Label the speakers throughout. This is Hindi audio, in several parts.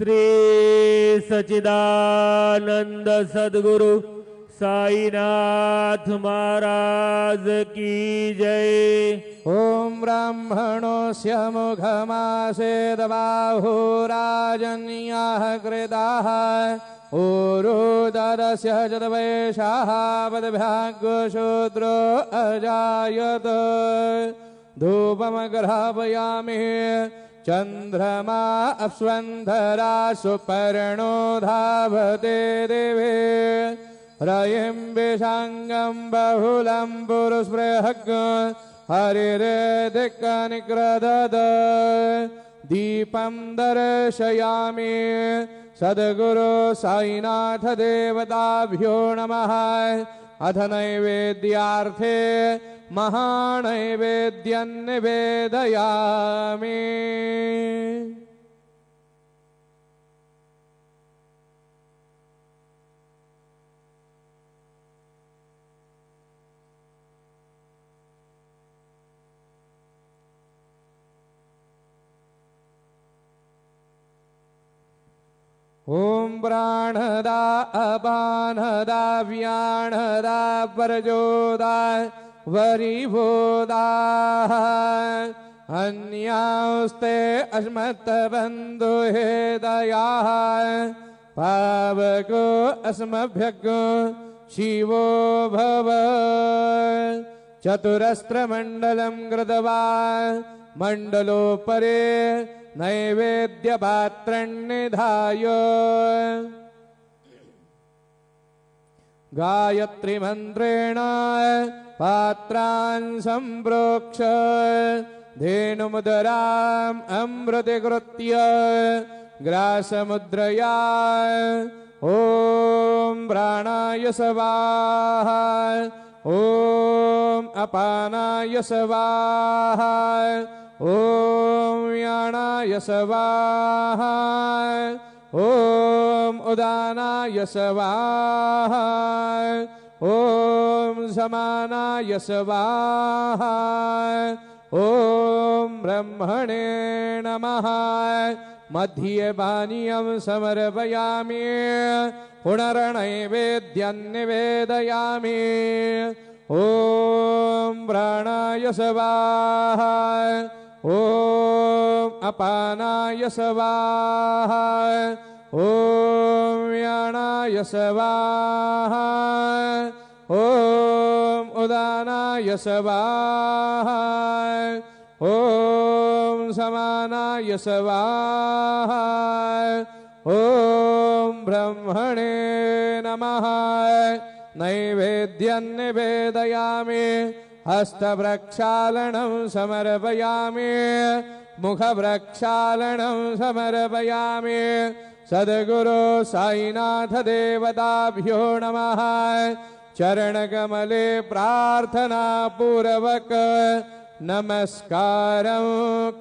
Speaker 1: श्री सच्चिदानंद सद्गुरु साईनाथ महाराज की जय।
Speaker 2: ओम ब्राह्मणोऽस्य मुखमासेद बाहुराजन्याः कृताः ऊरुदरस्य चतवैषाः पदभ्याग्शूद्रो अजायत। धूपमग्रापयामि चंद्रमा अप्स्वन्धरा सुपर्णो धावते दिवे रयिं विषांगं बहुलं पुरुस्पृहग् हरिरेधिकनिग्रदद। दीपं दर्शयामि सद्गुरु साईनाथ देवताभ्यो नमः। अथ नैवेद्यार्थे महानैवेद्यं निवेदयामि। ओम प्राणदा अपानदा व्याणदा परजोदा वरिभोदा अन्यास्ते अस्मत्बन्धु हेदयाः पावको अस्मभ्यग् शिवो भव। चतुरस्त्रमण्डलं कृत्वा मण्डलोपरे नैवेद्यपात्रं निधाय गायत्री मंत्रेण पात्रान् सम्प्रोक्ष धेनुमुदराम् अमृतीकृत्य ग्रासमुद्रया ॐ प्राणाय स्वाहा ॐ अपानाय स्वाहा ॐ व्यानाय स्वाहा ॐ उदानाय स्वाहा ॐ समानाय स्वाहा ॐ ब्रह्मणे नमः। मध्ये पानीयं समर्पयामि पुनर्नैवेद्यं निवेदयामि। ॐ प्राणाय स्वाहा ॐ अपानाय स्वाहा ॐ व्यानाय स्वाहा ॐ उदानाय स्वाहा ॐ समानाय स्वाहा ॐ ब्रह्मणे नमः। नैवेद्यं निवेदयामि हस्तप्रक्षालनं समर्पयामि मुखप्रक्षालनं समर्पयामि। सद्गुरु साईनाथ देवताभ्यो नमः। चरणकमले प्रार्थना पूर्वक नमस्कारं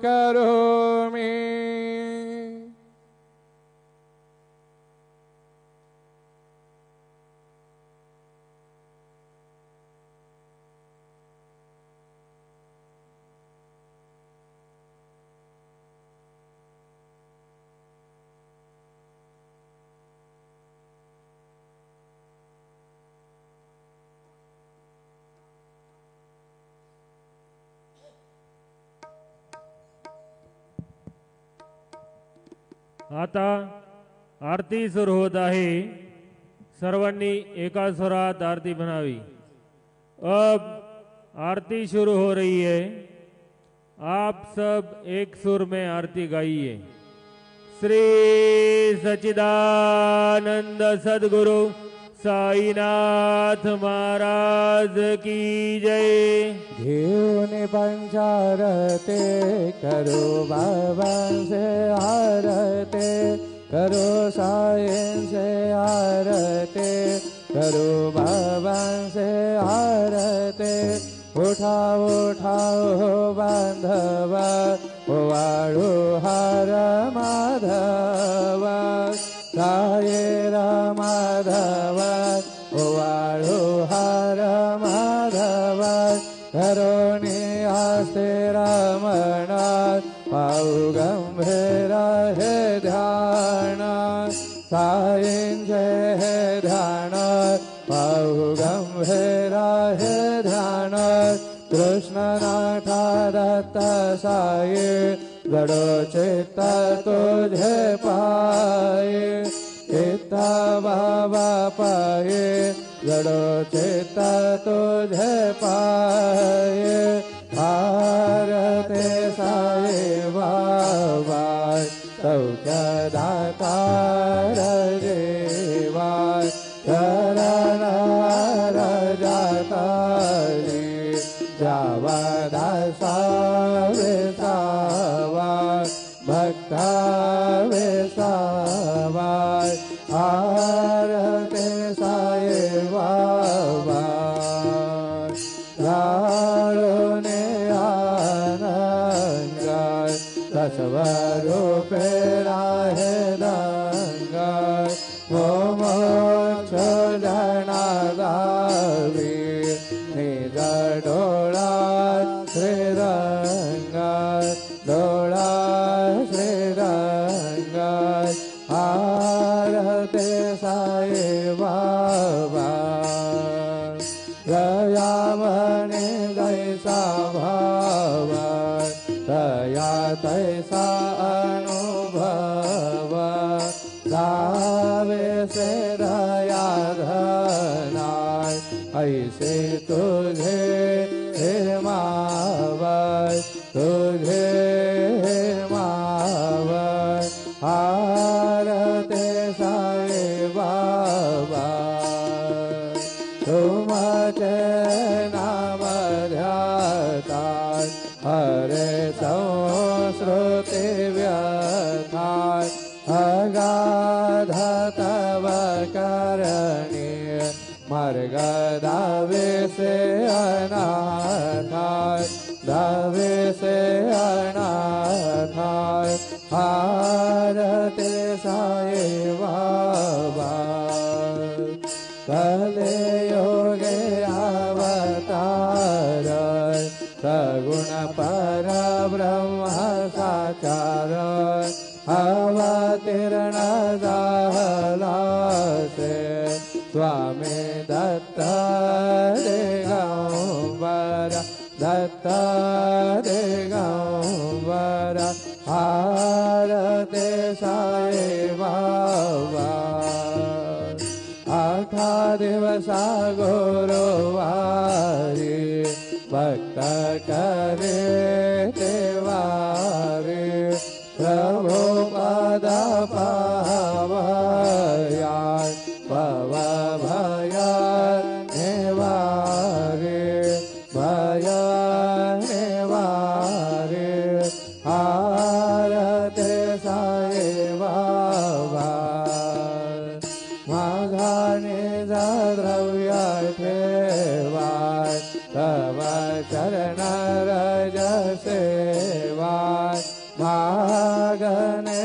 Speaker 2: करोमि।
Speaker 1: आता आरती सुरू होत आहे। सर्वांनी एका स्वरात आरती बनावी। अब आरती शुरू हो रही है। आप सब एक सुर में आरती गाइए। श्री सच्चिदानंद सद्गुरु साईनाथ महाराज की जय।
Speaker 2: घेऊन पंचारते करो बाबा से आरते करो साईं से आरते करो बाबा से आरते। उठाओ उठाओ बांधवा वाळू हार माधवा साये माधव वाळू हार माधव करोनी आस्ते रमण पाऊ गंभीर हे ध्यान सायं जय ध्यान बहु गंभीरा है ध्यान कृष्ण नाथा दत्त साये गड़ो चित्त तुझे पाए चित्त बाबा पाए गड़ो चित्त तुझे पाए भारते साये बाबा सौख्य दातार देवाय शरण जातारी जावदासा वेसावाय भक्ता वेसावाय आरते साये बाबा राणे आनंगाय दशवरूपे राहे दंगाय मोक्ष जनादावी निज डोळा श्रीरंगाय डोळा श्रीरंगाय आरते साये बाबा गयामणे जैसा भाव तया तैसा अनुभव गावे से दया धनाय ऐसे तुझे हे मावय तुझे हे मावय आरते साये बाबा तुमचे नाम ध्याताय हरे संस्कृति व्यथाय अगाध तव करणी मार्ग दावे से अनाथाय दावे से अनाथाय आरते साये बाबा कले योगे अवतार सगुण पर ब्रह्म साचार अवतीर्ण दाहला से स्वामी दत्त दिगंबर दत्त दिगंबर आरते साये बाबा आठा दिवसा गुरुवारी भक्त करे देवारी प्रभु पद पावया भव भय निवारे भय निवारे आरते साये बाबा माघाने द्रव्य ठेवाय तव चरण रज सेवाय मागने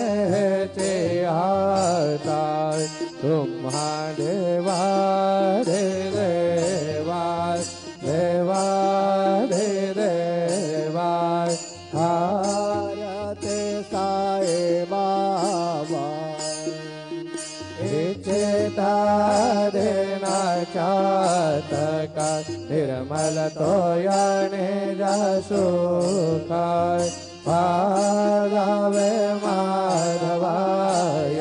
Speaker 2: चेहाताय तुम्हा देवा दे देवाय देवा दे देवाय आरते साये बाबा चेता देना चातक निर्मल तोयने जसुखाय पादावे माधवाय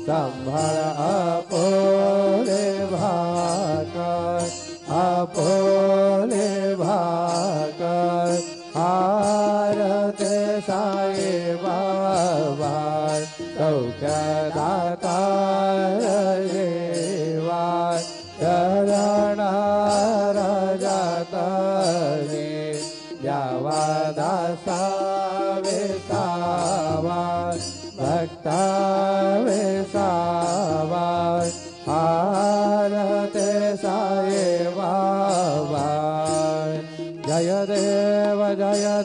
Speaker 2: संभळ अपोले भाकर अपोले भाकर आरते साये बाबा सौख्य दातार देवाय शरण जातारी जावा दासा वेसावाय भक्ता वेसावाय आरते साये बाबा जय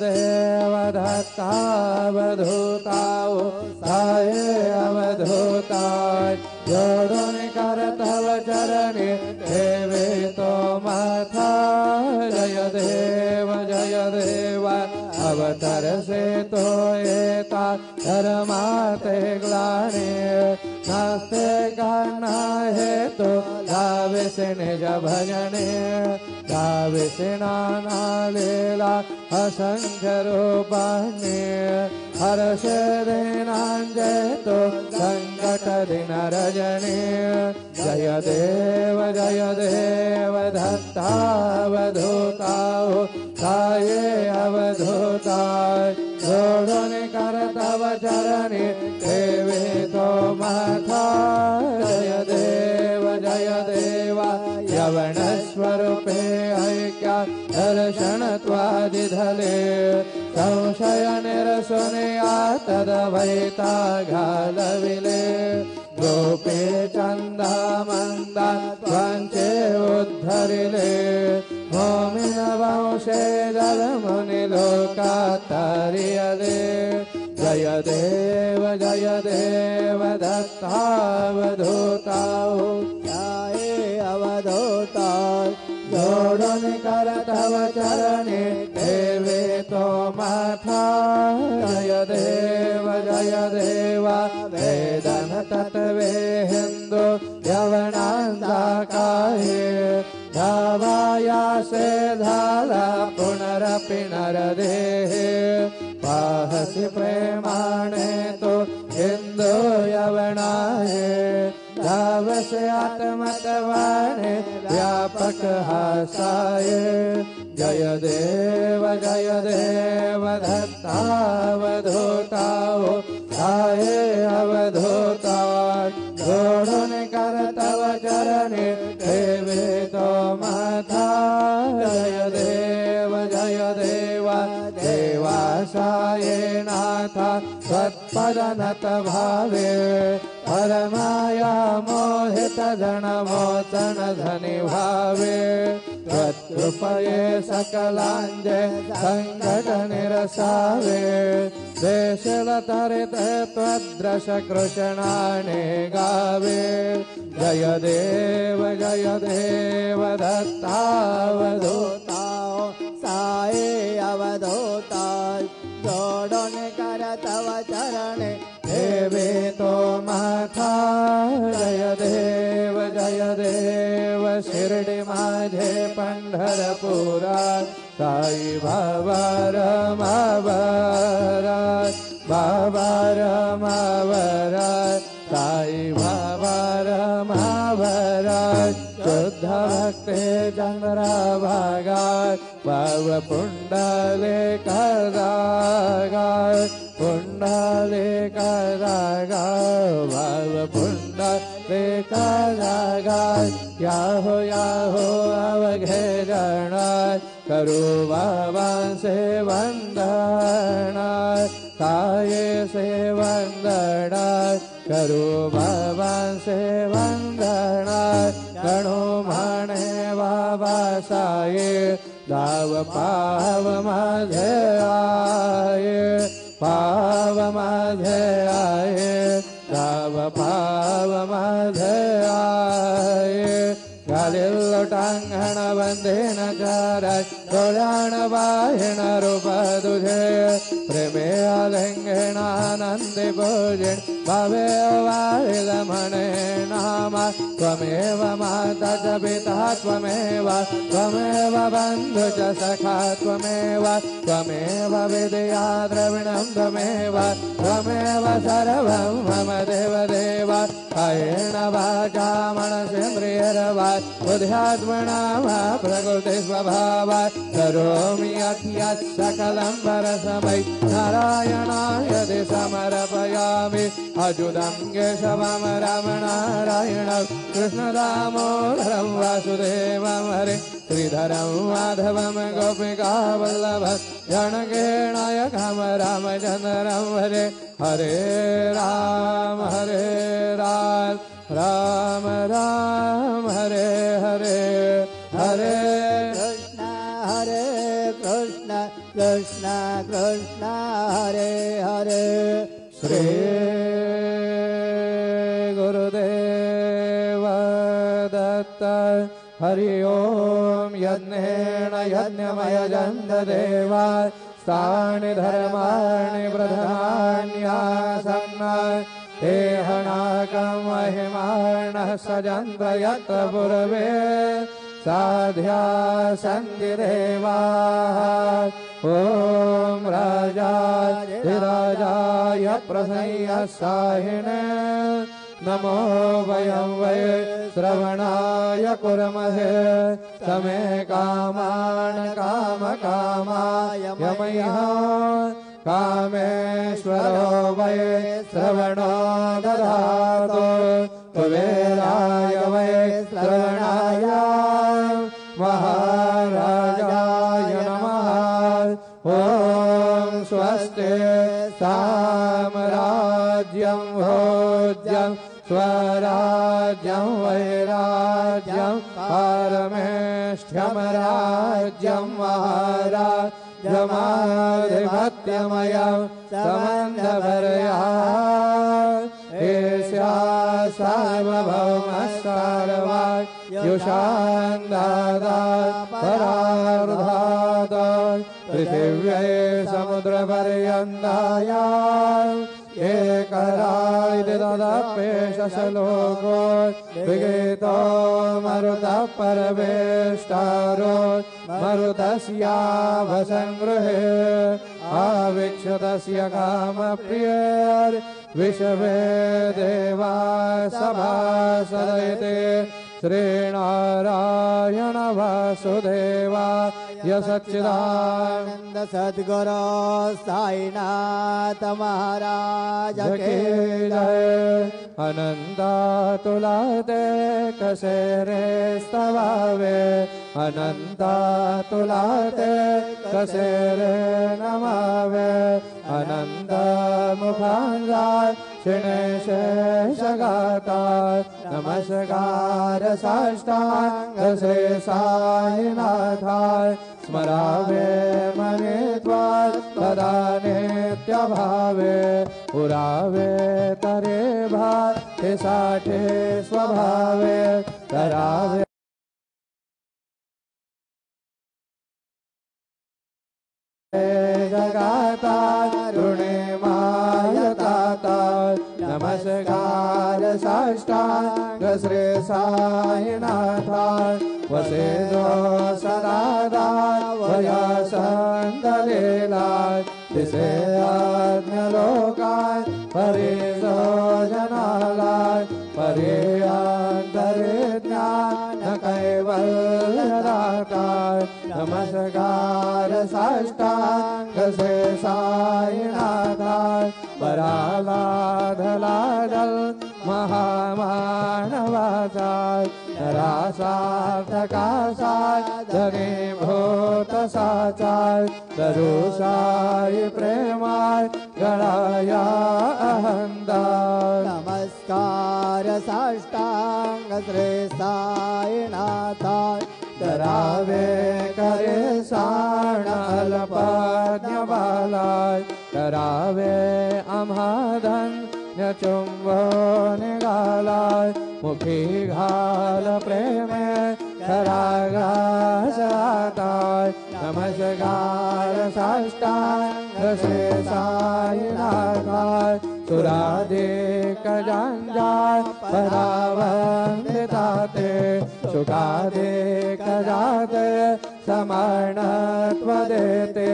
Speaker 2: देव दत्तावधूताओ साये अवधूताय जोड़ों कर तव चरणे देवे तो माथा जय देव अवतर से तो एता धर्माते ग्लाने नास्त निज भजने गावे सिनाना लीला असंख्य रूपाने हर्ष दीनांजय तो संकट दिन रजनी जय देव दत्तावधूताओ साये अवधूताय जोड़ों कर तव चरणी देवे तो माथा जय देवा यवन स्वरूपे ऐक्या दर्शन त्वादिधले संशय निरसुनिया तदवैता घालविले गोपे चंदा मंदा वंचे उद्धरिले भूमिन वंशे जल मुनि लोका तारियले जय देव दत्तावधूताओ जाये अवधूताय जोड़न कर तव चरणे देवे तो माथा जय देवा वेदन तत्वे हिंदू यवनांदा काये धावाया से धारा पुनरपि नर देहे पाहसि प्रेमाणे तो हिंदू यवनाये धावसे आत्मतवाणे व्यापक हासाये जय देव दत्तावधूताओ साये अवधूताय जोड़न कर तव चरणे देवे तो माथा जय देवा साये नाथा सत्पदनत भावे परमाया मोहित जन मोचन धनि भावे त्वत्कृपये सकलांजय संकट निरसावे देशलतरित त्वद्रश कृष्णाने गावे जय देव दत्तावधूताओ साये अवधूताय जोड़न कर तव चरणे देवे तो माथा जय देव शिर्डी माझे पंढरपुरा साई बाबा रमावरा साई बाबा रमावरा शुद्ध भक्ते चंद्रभागाय भाव पुंडले करागाय भाव पुंडले करागाय याहो अवघेरणाय करो बाबा से वंदनाय साये से वंदनाय करो बाबा से वंदनाय गणो माने बाबा साये दाव पाव माझे आये दाव पाव माझे आये घालिल टांगण बंधेन चाराय डोळ्याण बाहेण रूप तुझे प्रेमे आलिंगनानंदे भोजन भावे वाहिल म्हणे नामा त्वमेव माता च पिता त्वमेव बंधु च सखा त्वमेव विद्या द्रविणं त्वमेव सर्वं मम देव कायेन वाचा मनसेन्द्रियैर्वा बुद्ध्यात्मना वा प्रकृति स्वभावात् करोमि यत् सकलं परस्मै नारायणाय समर्पयामि अच्युतं केशवं रामनारायणं कृष्णदामोदरं वासुदेवं हरे श्रीधरं माधवं गोपिकावल्लभं जनगणनायकं रामचन्द्रं हरे हरे राम राम राम हरे हरे कृष्ण कृष्ण कृष्ण हरे हरे श्री गुरुदेव दत्त हरि ओम यज्ञेन यज्ञमय जन्ददेवा स्थानि धर्माणि प्रधान्यासन्नाय देहनाकं महिमानः सजन्त यत्र पूर्वे साध्या सन्ति देवाः ॐ राजाय प्रसय्यसाहिने नमो वयं वै श्रवणाय कुर्महे समे कामान् कामकामाय मह्यः कामेश्वरो वै श्रवणो दधातु कुबेराय वै श्रवणाय महाराजाय नमः ॐ स्वस्ति साम्राज्यं भोज्यं स्वराज्यं वैराज्यं पारमेष्ठ्यं राज्यं महाराजमाधिपत्यमयं समन्दवर्या एष्या सार्वभौमः सर्वायुषान्दादात् परार्धात् पृथिव्यै समुद्रपर्यन्ताया एकराळिति तदप्येषलोको विगीतो मरुतः परवेष्टारो मरुतस्याभसङ्गृहे आवीक्षतस्य कामप्रियर्विषवे देवा सभासदयते श्रीनारायण वासुदेवाय सच्चिदानंद सद्गुरु साईनाथ महाराज के जय। अनंता तुलाते कसे रे स्तवावे अनंता तुलाते कसे रे नमावे अनंत मुखांगा शिणेशेषगाता नमस्कार साष्टांग श्री साईनाथाय स्मरावे मने त्वां तदा नित्यभावे पुरावे तरे भाते साठे स्वभावे करावे जगाता ऋणे मायताता नमस्कार साष्टांग श्री साईनाथाय वसेदो सदादाय वया संतलीलाय दिसे आज्ञलोकाय परिसो जनालाय परियांतरे ज्ञान कैवल्यदाताय नमस्कार साष्टांग श्री साईनाथाय वरालाधलादल महामानवाचाय नरासार्थकासाय धनीभूत साचाय दरुषाय प्रेमाय गणाया अहंदाय नमस्कार साष्टांग श्री साईनाथाय करावे करे साण अल्पज्ञबालाय करावे आम्हाधन चुंबो निघालाय मुखी घाल प्रेमे खरागासाताय नमस्कार साष्टांग श्री साईनाथाय सुराधिक जंजाळ परावंदिताते सुखाधिक जाते समानत्व देते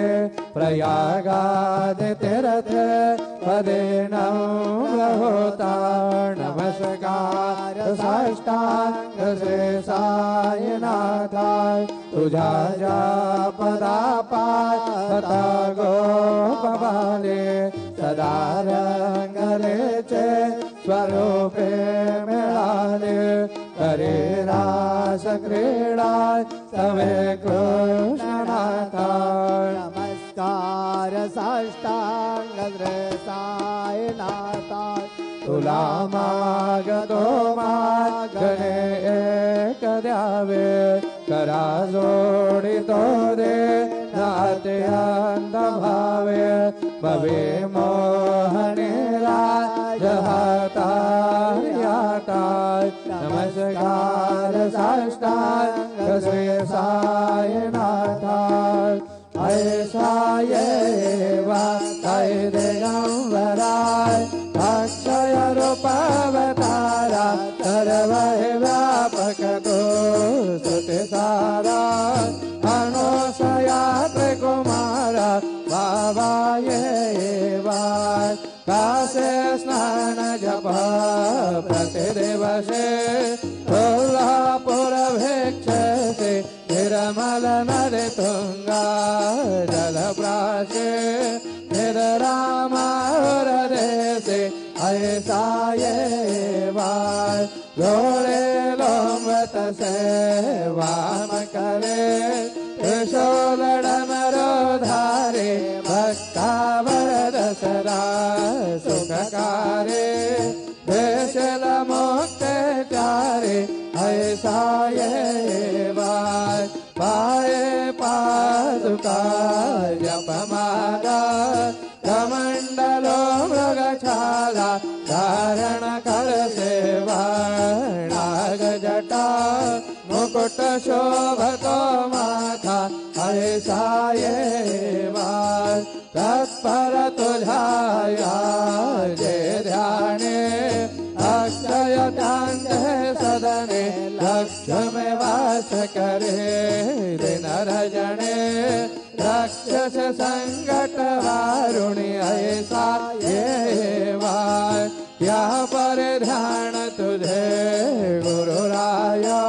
Speaker 2: प्रयागाद तीर्थ पदेन होता नमस्कार साष्टांग श्री साईनाथाय तुझा जा पदापाय तथा गोपबाले सदा रंगलेचे स्वरूपे मिळाले करे रास क्रीडा तवे कृष्णनाथाय नमस्कार साष्टांग श्री साईनाथाय तुला मागतो मागणे एक द्यावे करा जोडितो दे नात्यांत भावे भवे मोहनेला जहाताय नमस्कार साष्टांग श्री साईनाथाय ऐसा ये वा दिगंबराय अक्षय कुमारा अनुसयात्रे कुमारा बाबाये वाय कासे स्नान जप प्रतिदिवसे कोल्हापुर भिक्षसे निर्मल नदी तुंगा जलप्राशे निरामार देशे ऐसा ये वाय लोड़े लोमत से वाम करे त्रिशूलम रोधारे भक्ता वरद सदा सुखकारे देशल मुक्त चारे ऐसा ये वाय पाए पादुका जपमाला कमंडलो मृगछाला धारण कर सेवा नाग जटा मुकुट शोभतो माथा ऐसा ये वाय तत्पर तुझाया जे ध्याने अक्षय त्यान्ते सदने लक्ष्मी वास करे दिन रजने राक्षस संकट वारुणी ऐसा ये वाय क्या पर ध्यान तुझे गुरुराया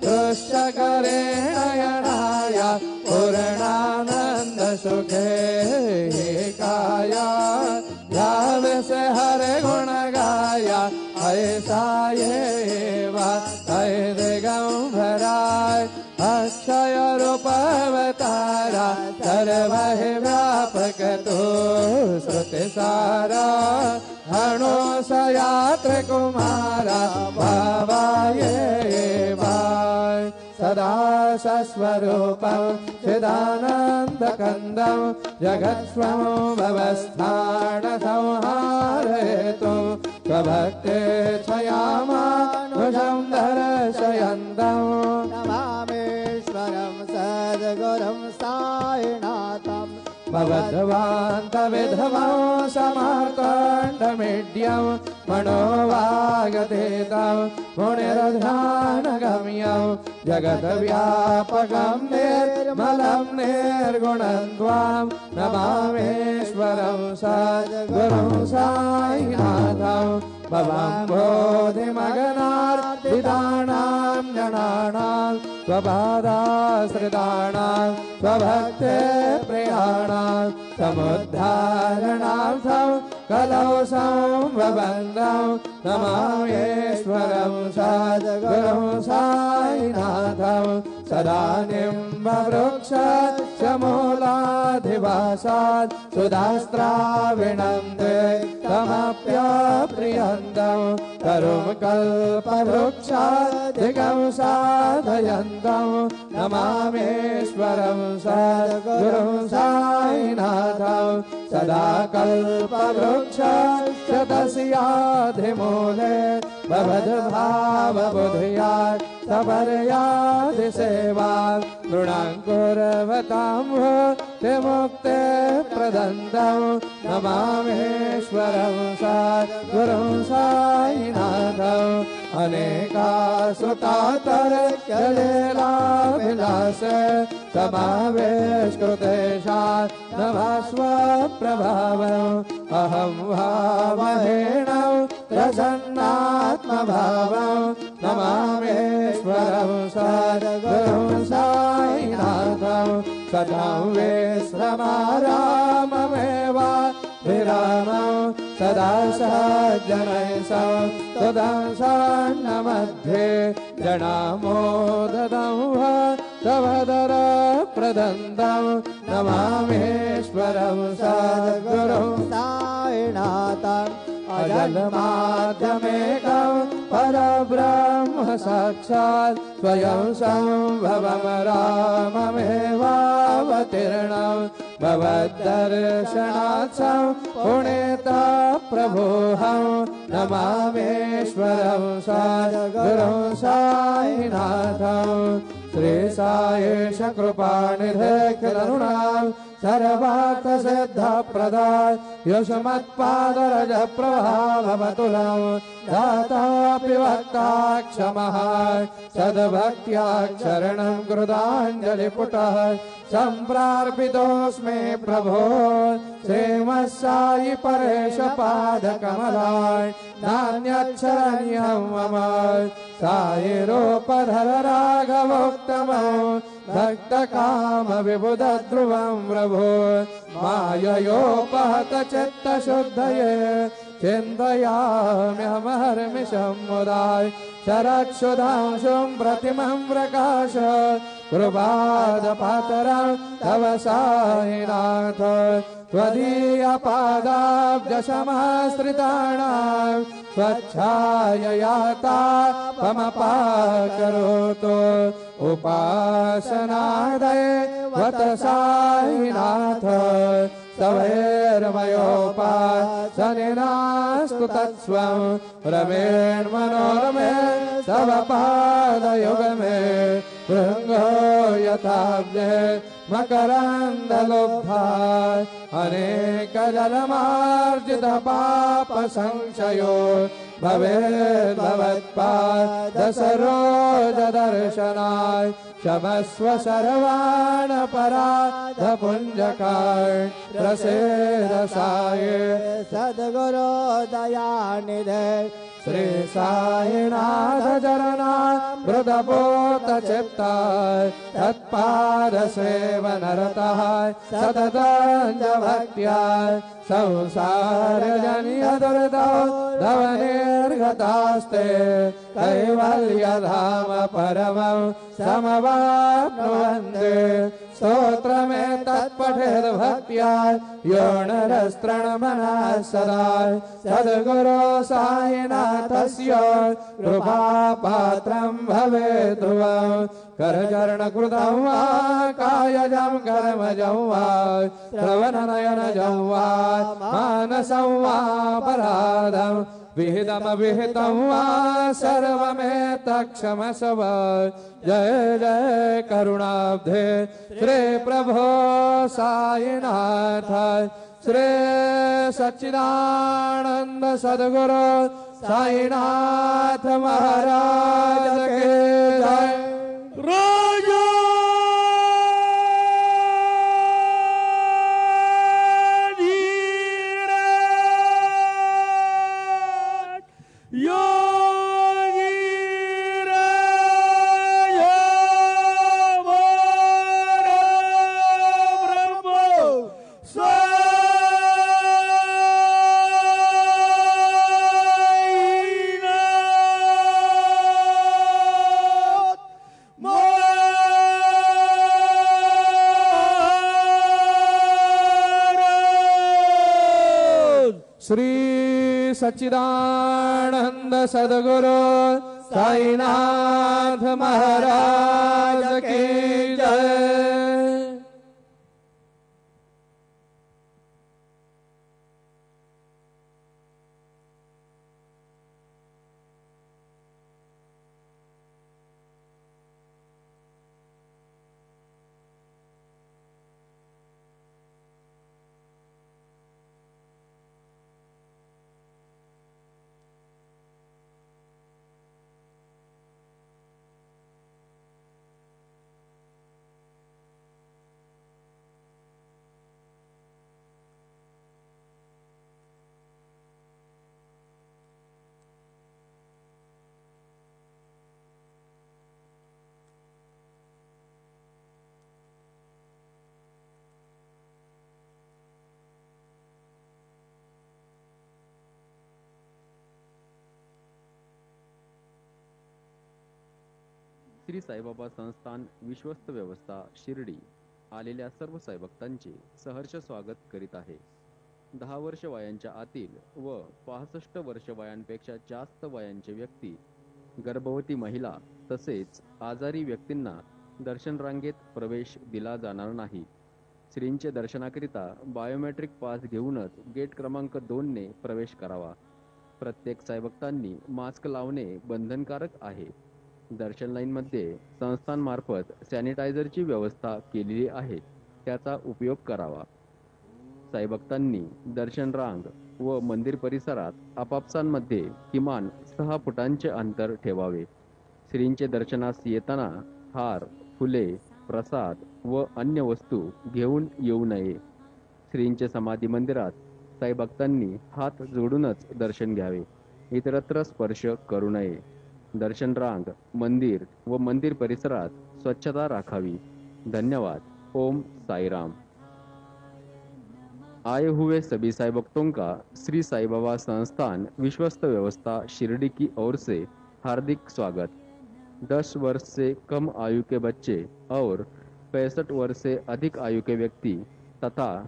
Speaker 2: दृश्य करे नयनाया पूर्णानंद सुखे काया भाव से हर गुण गाया ऐसा ये वाय दिगंबराय अक्षय रूप अवतारा सर्व व्यापक तो श्रुति सारा अनुसयात्र कुमारा बाबा ये वाय सदा सस्वरूपं चिदानन्दकन्दं जगत्स्वं भवस्थान संहारयितुं स्वभक्ते क्षयामानुषं दर्शयन्तम्
Speaker 3: नमामीश्वरं सद्गुरुं साईनाथम्
Speaker 2: भगवद्वान्तविधमं समार्तण्डमीड्यं मनोवागतीतं मुनिर्ध्यानगम्यं जगद्व्यापकं निर्मलं निर्गुणं त्वां नमामीश्वरं सद्गुरुं साईनाथं भवं बोधिमगनार्दितानां जनानां स्वपादाश्रितानां स्वभक्ते प्रियाणां समुद्धारणार्थं कलौ संवबन्धं नमामीश्वरं सद्गुरुं साईनाथं सदा निम्बवृक्षस्य मूलाधिवासात् सुधास्त्राविणन्ते तमप्यप्रियन्तं तरुं कल्पवृक्षादिकं साधयन्तं नमामीश्वरं सद्गुरुं साईनाथं सदा कल्पवृक्षस्य तस्याधिमूले भवद्भावबुद्ध्यात् सपर्यादिसेवा नृणां कुर्वतां मुक्ते प्रदन्तं नमामीश्वरं सद्गुरुं साईनाथं अनेकासुतातर्कलीलाविलास समावेशकृतेषात् नमस्वप्रभावम् अहं भावहीनं प्रसन्नात्मभावं नमामीश्वरं सद्गुरुं साईनाथं सदा विश्रमाराममेव विरामं सदा सज्जनैः सदंसान्न मध्ये जनामोददं तवदर प्रदन्तं नमामीश्वरं सद्गुरुं
Speaker 3: साईनाथम्
Speaker 2: अजलमाध्यमेकं परब्रह्म साक्षात् स्वयं संभवं राममेवावतीर्णं भवद्दर्शनात् सम्पुण्यता प्रभोऽहं नमामीश्वरं सद्गुरुं साईनाथं श्री साईश कृपानिधे करुणां सर्वार्थ सिद्ध प्रदाय यशमत्पादरज प्रभावतुलं दातापि वक्ता क्षमः सद्भक्त्या शरणं कृताञ्जलिपुटः सम्प्रार्पितोऽस्मि प्रभो श्रीमत्सायि परेश पादकमलाय नान्यच्छरण्यं मम सायिरोपधर राघवोत्तमो भक्तकाम विबुध ध्रुवं प्रभो माययोपहत चित्तशुद्धये चिन्तयाम्यहमहर्निशं मुदाय शरक्षुधांशुं प्रतिमं प्रकाश कृपादपातरं तव सायिनाथ त्वदीयपादाब्जसमाश्रिताणां स्वच्छाययाता पमपाकरोतु उपासनादय वत सायिनाथ सवैर्मयोपासनिनास्तु तत्स्वं रमेण मनोरमे तव पादयुगमे भृङ्गो यथाब्जे मकरन्दलुब्धा अनेकजलमार्जित पापसंशयो भवेद्भवत्पादसरोजदर्शनाय क्षमस्व सर्वाणपराधपुञ्जकाय प्रसेदसाय
Speaker 3: सद्गुरो दयानिधे
Speaker 2: श्री साईनाथ चरणा मृदपोत चित्ताय तत्पाद सेवनरतः सततं भक्त्याय संसार जन्य दुर्दौ धवनिर्गतास्ते कैवल्यधाम परमं समवाप्नुवन्ते स्तोत्रमेतत् तत्पठेद् भक्त्या यो नरस्तृणमनः सदा सद्गुरो साईनाथस्य कृपापात्रं भवेत् ध्रुवं करचरणकृतं वा कायजं कर्मजं वा श्रवणनयनजं वा मानसं वा पराधं विहितमविहितं वा सर्वमेतत्क्षमस्व जय जय करुणाब्धे श्री प्रभो साईनाथ श्री सच्चिदानंद सद्गुरु साईनाथ महाराज के जय।
Speaker 1: राजा
Speaker 2: श्री सच्चिदानंद सद्गुरु साईनाथ महाराज की जय।
Speaker 4: श्री साईबाबा संस्थान विश्वस्त व्यवस्था शिर्डी आलेल्या सर्व साईभक्तांचे सहर्ष स्वागत करीत आहे। 10 वर्ष वयांच्या आतील व 65 वर्ष वयांपेक्षा जास्त वयांचे व्यक्ती, गर्भवती महिला तसेच आजारी व्यक्तींना दर्शन रांगेत प्रवेश दिला जाणार नाही। श्रींचे दर्शनाकरिता बायोमेट्रिक पास घेऊनच गेट क्रमांक 2 ने प्रवेश करावा। प्रत्येक साईभक्तांनी मास्क लावणे बंधनकारक आहे। दर्शन लाईन मध्ये संस्थान मार्फत सॅनिटायझरची व्यवस्था केलेली आहे, त्याचा उपयोग करावा. साई भक्तांनी दर्शन रांग व मंदिर परिसरात आपापसांमध्ये किमान 6 फुटांचे अंतर ठेवावे. श्रींचे दर्शनास येताना हार, फुले, प्रसाद व अन्य वस्तू घेऊन येऊ नये. श्रींचे समाधी मंदिरात साई भक्तांनी हात जोडूनच दर्शन घ्यावे. इतरत्र स्पर्श करू नये. दर्शन रांग, मंदिर व मंदिर परिसरात स्वच्छता राखावी. धन्यवाद. ओम साईराम. आए हुए सभी साई भक्तों का श्री साई बाबा संस्थान विश्वस्त व्यवस्था शिरडी की ओर से हार्दिक स्वागत। 10 वर्ष से कम आयु के बच्चे और 65 वर्ष से अधिक आयु के व्यक्ति तथा